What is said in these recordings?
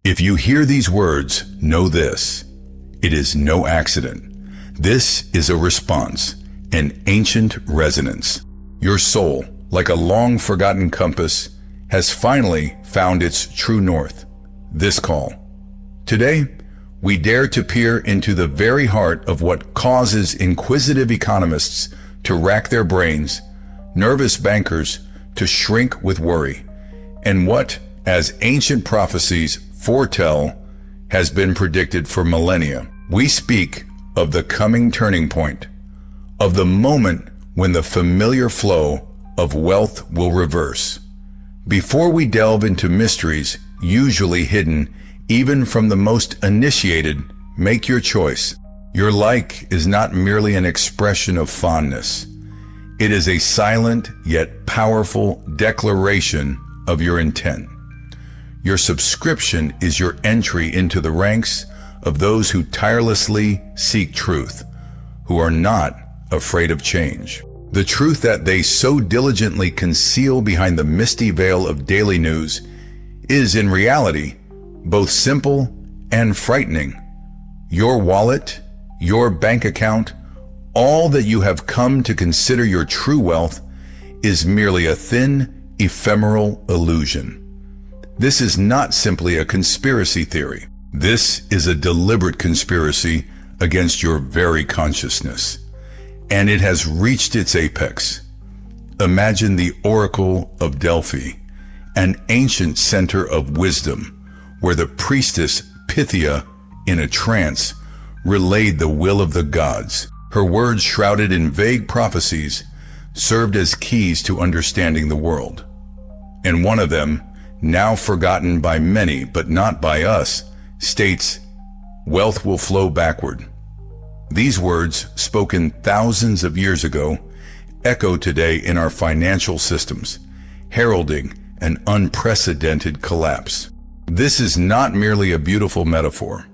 If you hear these words, know this. It is no accident. This is a response, an ancient resonance. Your soul, like a long-forgotten compass, has finally found its true north, this call. Today, we dare to peer into the very heart of what causes inquisitive economists to rack their brains, nervous bankers to shrink with worry, and what, as ancient prophecies foretell, has been predicted for millennia. We speak of the coming turning point, of the moment when the familiar flow of wealth will reverse. Before we delve into mysteries usually hidden even from the most initiated, make your choice. Your like is not merely an expression of fondness. It is a silent yet powerful declaration of your intent. Your subscription is your entry into the ranks of those who tirelessly seek truth, who are not afraid of change. The truth that they so diligently conceal behind the misty veil of daily news is in reality both simple and frightening. Your wallet, your bank account, all that you have come to consider your true wealth is merely a thin, ephemeral illusion. This is not simply a conspiracy theory. This is a deliberate conspiracy against your very consciousness, and it has reached its apex. Imagine the Oracle of Delphi, an ancient center of wisdom, where the priestess Pythia, in a trance, relayed the will of the gods. Her words, shrouded in vague prophecies, served as keys to understanding the world. And one of them, now forgotten by many but not by us, states, "Wealth will flow backward." These words, spoken thousands of years ago, echo today in our financial systems, heralding an unprecedented collapse. This is not merely a beautiful metaphor.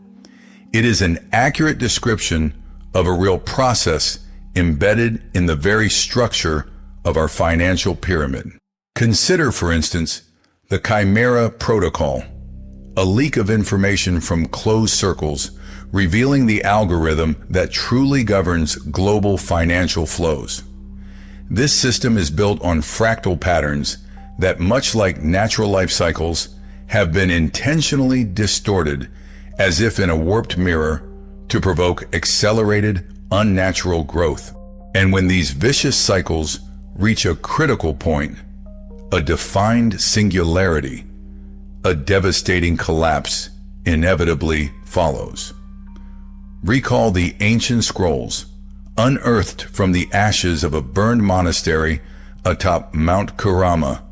It is an accurate description of a real process embedded in the very structure of our financial pyramid. Consider, for instance, the Chimera Protocol, a leak of information from closed circles revealing the algorithm that truly governs global financial flows. This system is built on fractal patterns that, much like natural life cycles, have been intentionally distorted as if in a warped mirror to provoke accelerated, unnatural growth. And when these vicious cycles reach a critical point, a defined singularity, a devastating collapse inevitably follows. Recall the ancient scrolls, unearthed from the ashes of a burned monastery atop Mount Kurama,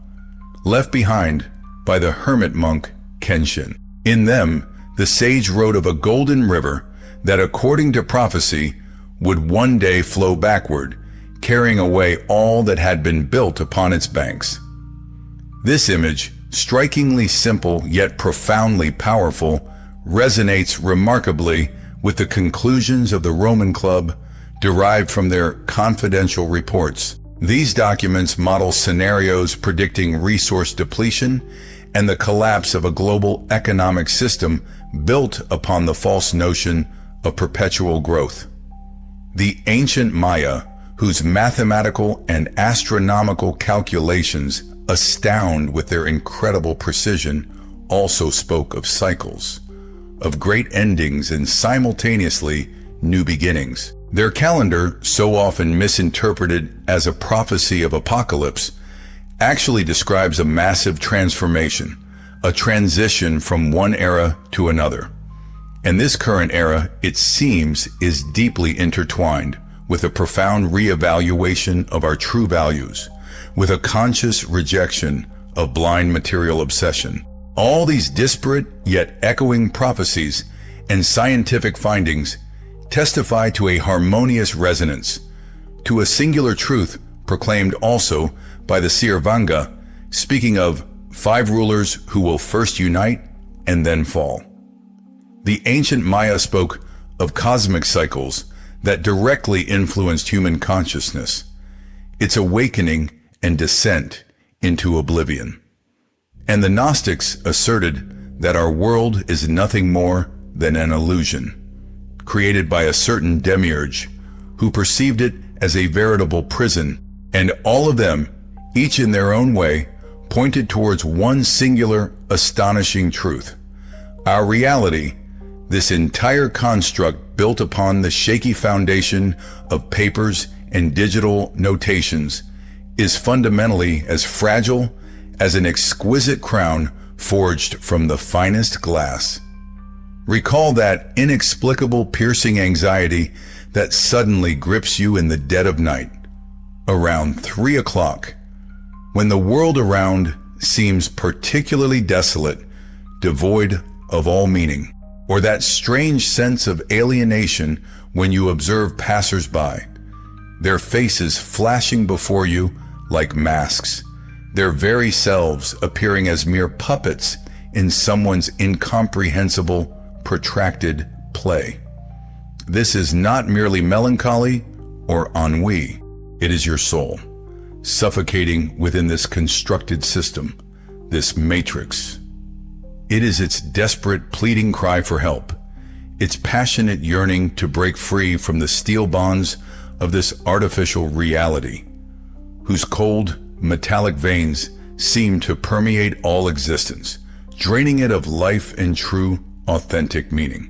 left behind by the hermit monk Kenshin. In them, the sage wrote of a golden river that, according to prophecy, would one day flow backward, carrying away all that had been built upon its banks. This image, strikingly simple yet profoundly powerful, resonates remarkably with the conclusions of the Roman Club derived from their confidential reports. These documents model scenarios predicting resource depletion and the collapse of a global economic system built upon the false notion of perpetual growth. The ancient Maya, whose mathematical and astronomical calculations astound with their incredible precision, also spoke of cycles, of great endings and simultaneously new beginnings. Their calendar, so often misinterpreted as a prophecy of apocalypse, actually describes a massive transformation, a transition from one era to another. And this current era, it seems, is deeply intertwined with a profound reevaluation of our true values, with a conscious rejection of blind material obsession. All these disparate yet echoing prophecies and scientific findings testify to a harmonious resonance, to a singular truth proclaimed also by the Sirvanga, speaking of 5 rulers who will first unite and then fall. The ancient Maya spoke of cosmic cycles that directly influenced human consciousness, its awakening and descent into oblivion. And the Gnostics asserted that our world is nothing more than an illusion, created by a certain demiurge who perceived it as a veritable prison, and all of them, each in their own way, pointed towards one singular, astonishing truth. Our reality, this entire construct built upon the shaky foundation of papers and digital notations, is fundamentally as fragile as an exquisite crown forged from the finest glass. Recall that inexplicable piercing anxiety that suddenly grips you in the dead of night, around 3 o'clock, when the world around seems particularly desolate, devoid of all meaning, or that strange sense of alienation when you observe passers-by, their faces flashing before you like masks, their very selves appearing as mere puppets in someone's incomprehensible, protracted play. This is not merely melancholy or ennui. It is your soul, suffocating within this constructed system, this matrix. It is its desperate pleading cry for help, its passionate yearning to break free from the steel bonds of this artificial reality, whose cold, metallic veins seem to permeate all existence, draining it of life and true, authentic meaning.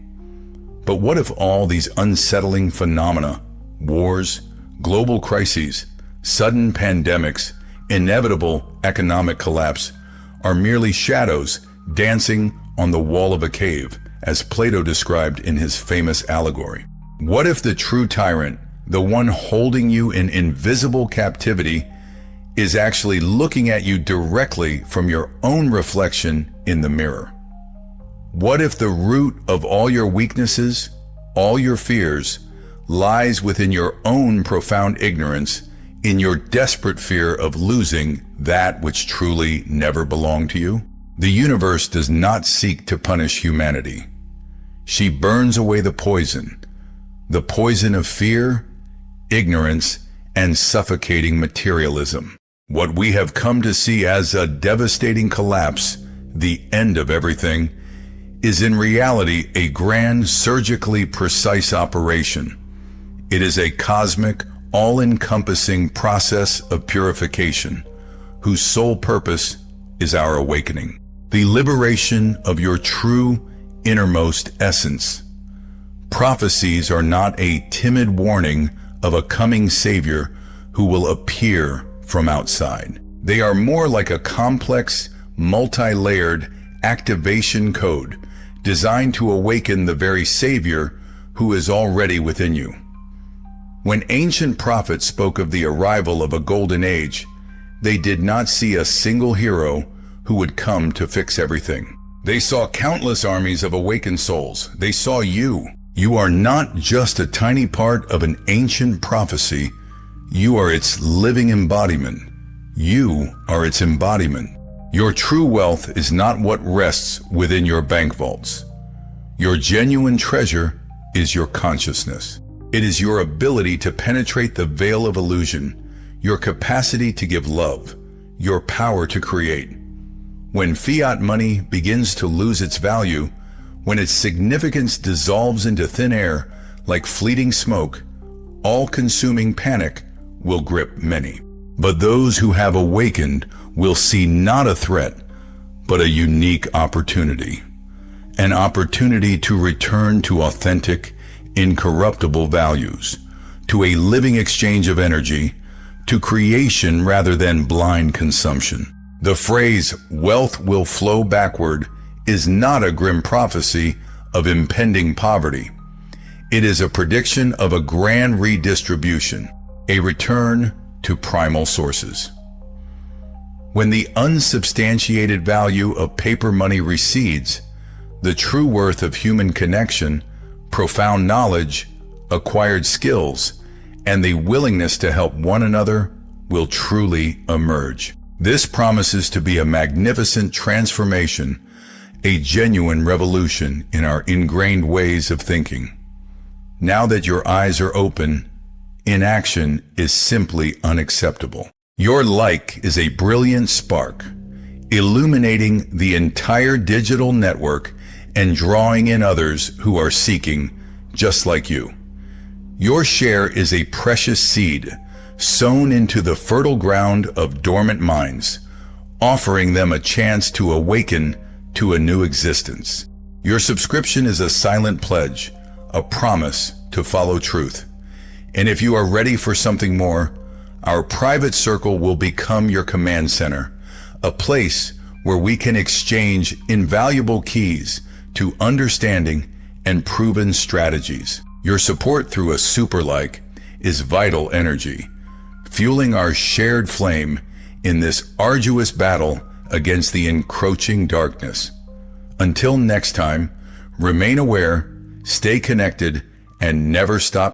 But what if all these unsettling phenomena, wars, global crises, sudden pandemics, inevitable economic collapse, are merely shadows dancing on the wall of a cave, as Plato described in his famous allegory? What if the true tyrant, the one holding you in invisible captivity, is actually looking at you directly from your own reflection in the mirror? What if the root of all your weaknesses, all your fears, lies within your own profound ignorance, in your desperate fear of losing that which truly never belonged to you? The universe does not seek to punish humanity. She burns away the poison of fear, ignorance, and suffocating materialism. What we have come to see as a devastating collapse, the end of everything, is in reality a grand, surgically precise operation. It is a cosmic, all-encompassing process of purification, whose sole purpose is our awakening, the liberation of your true, innermost essence. Prophecies are not a timid warning of a coming Savior who will appear from outside. They are more like a complex, multi-layered activation code designed to awaken the very Savior who is already within you. When ancient prophets spoke of the arrival of a golden age, they did not see a single hero who would come to fix everything. They saw countless armies of awakened souls. They saw you. You are not just a tiny part of an ancient prophecy. You are its living embodiment. You are its embodiment. Your true wealth is not what rests within your bank vaults. Your genuine treasure is your consciousness. It is your ability to penetrate the veil of illusion, your capacity to give love, your power to create. When fiat money begins to lose its value, when its significance dissolves into thin air like fleeting smoke, all-consuming panic will grip many. But those who have awakened will see not a threat, but a unique opportunity. An opportunity to return to authentic, incorruptible values, to a living exchange of energy, to creation rather than blind consumption. The phrase, "wealth will flow backward," is not a grim prophecy of impending poverty. It is a prediction of a grand redistribution, a return to primal sources. When the unsubstantiated value of paper money recedes, the true worth of human connection, profound knowledge, acquired skills, and the willingness to help one another will truly emerge. This promises to be a magnificent transformation, a genuine revolution in our ingrained ways of thinking. Now that your eyes are open, inaction is simply unacceptable. Your like is a brilliant spark. illuminating the entire digital network and drawing in others who are seeking just like you. Your share is a precious seed sown into the fertile ground of dormant minds, offering them a chance to awaken to a new existence. Your subscription is a silent pledge, a promise to follow truth. And if you are ready for something more, our private circle will become your command center, a place where we can exchange invaluable keys to understanding and proven strategies. Your support through a super like is vital energy, fueling our shared flame in this arduous battle against the encroaching darkness. Until next time, remain aware, stay connected, and never stop